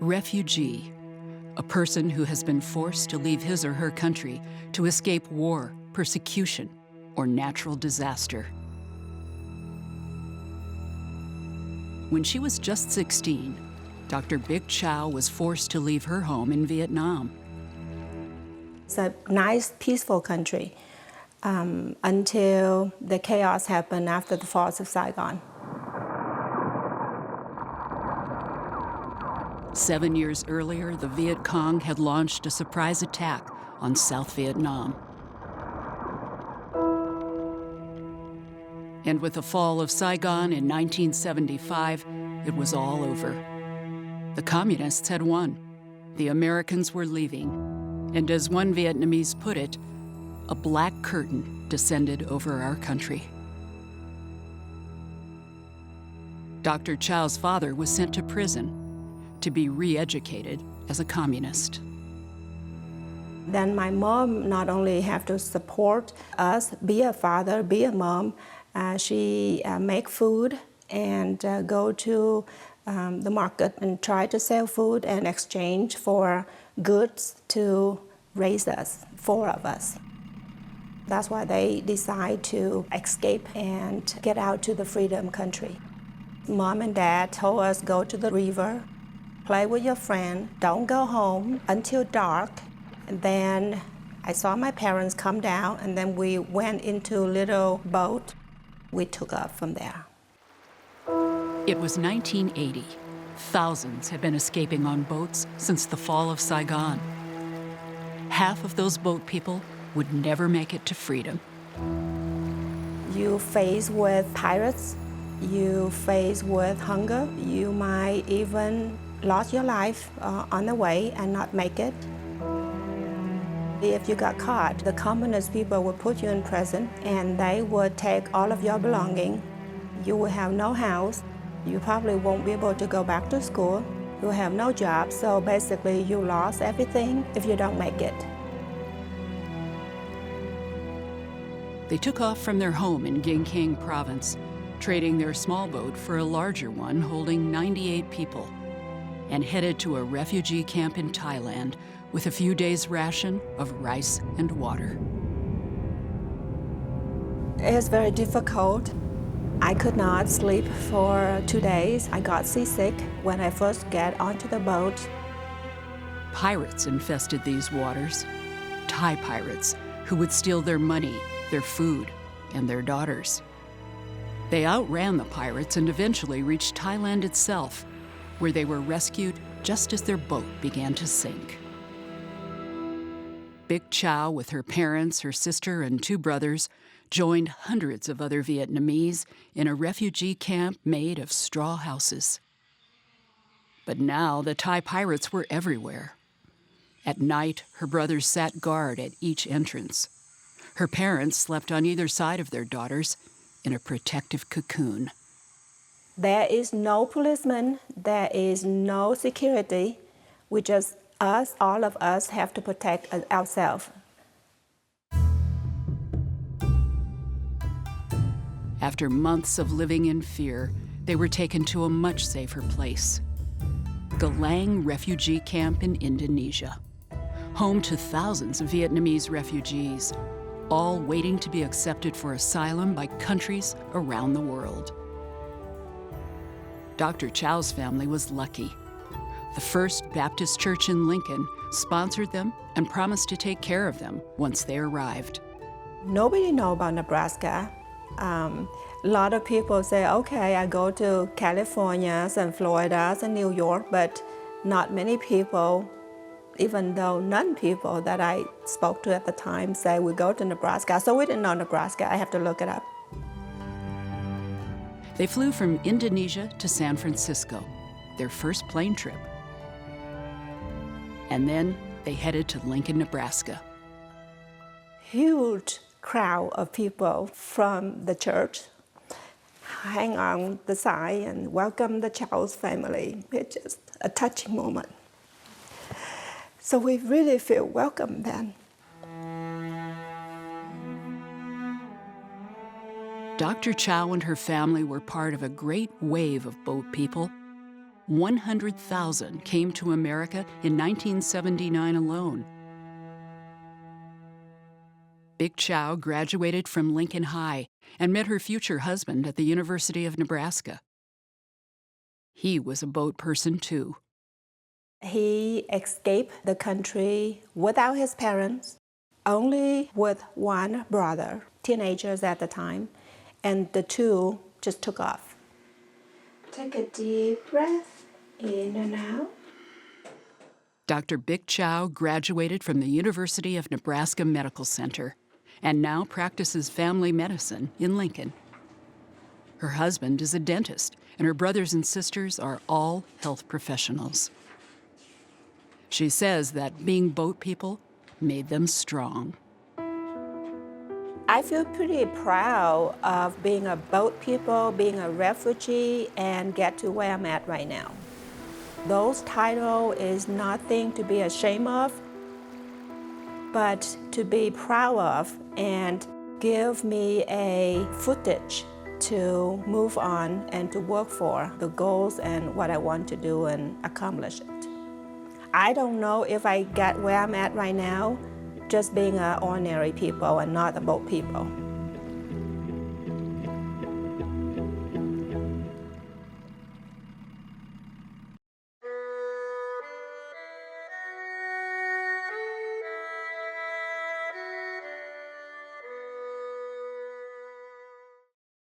Refugee, a person who has been forced to leave his or her country to escape war, persecution, or natural disaster. When she was just 16, Dr. Bích Chau was forced to leave her home in Vietnam. It's a nice, peaceful country until the chaos happened after the fall of Saigon. 7 years earlier, the Viet Cong had launched a surprise attack on South Vietnam. And with the fall of Saigon in 1975, it was all over. The communists had won. The Americans were leaving. And as one Vietnamese put it, a black curtain descended over our country. Dr. Chau's father was sent to prison to be re-educated as a communist. Then my mom not only have to support us, be a father, be a mom, she make food and go to the market and try to sell food and exchange for goods to raise us, 4 of us. That's why they decide to escape and get out to the freedom country. Mom and Dad told us, go to the river, play with your friend, don't go home until dark. And then I saw my parents come down, and then we went into a little boat. We took off from there. It was 1980. Thousands had been escaping on boats since the fall of Saigon. Half of those boat people would never make it to freedom. You face with pirates, you face with hunger, you might even lose your life on the way and not make it. If you got caught, the communist people would put you in prison and they would take all of your belongings. You will have no house. You probably won't be able to go back to school. You will have no job. So basically, you lost everything if you don't make it. They took off from their home in Giang province, trading their small boat for a larger one holding 98 people, and headed to a refugee camp in Thailand with a few days' ration of rice and water. It's very difficult. I could not sleep for 2 days. I got seasick when I first got onto the boat. Pirates infested these waters. Thai pirates who would steal their money, their food, and their daughters. They outran the pirates and eventually reached Thailand itself, where they were rescued just as their boat began to sink. Bích Chau, with her parents, her sister, and 2 brothers, joined hundreds of other Vietnamese in a refugee camp made of straw houses. But now the Thai pirates were everywhere. At night, her brothers sat guard at each entrance. Her parents slept on either side of their daughters in a protective cocoon. There is no policeman, there is no security. We just, all of us have to protect ourselves. After months of living in fear, they were taken to a much safer place. The Lang Refugee Camp in Indonesia, home to thousands of Vietnamese refugees, all waiting to be accepted for asylum by countries around the world. Dr. Chau's family was lucky. The First Baptist Church in Lincoln sponsored them and promised to take care of them once they arrived. Nobody knows about Nebraska. A lot of people say, okay, I go to California and Florida and New York, but not many people, even though none people that I spoke to at the time say we go to Nebraska. So we didn't know Nebraska. I have to look it up. They flew from Indonesia to San Francisco, their first plane trip. And then they headed to Lincoln, Nebraska. Huge crowd of people from the church hang on the side and welcome the Chau's family. It's just a touching moment. So we really feel welcome then. Dr. Chau and her family were part of a great wave of boat people. 100,000 came to America in 1979 alone. Big Chow graduated from Lincoln High and met her future husband at the University of Nebraska. He was a boat person too. He escaped the country without his parents, only with one brother, teenagers at the time, and the two just took off. Take a deep breath in and out. Dr. Big Chow graduated from the University of Nebraska Medical Center and now practices family medicine in Lincoln. Her husband is a dentist, and her brothers and sisters are all health professionals. She says that being boat people made them strong. I feel pretty proud of being a boat people, being a refugee, and get to where I'm at right now. Those titles is nothing to be ashamed of, but to be proud of and give me a footage to move on and to work for the goals and what I want to do and accomplish it. I don't know if I get where I'm at right now just being an ordinary people and not a boat people.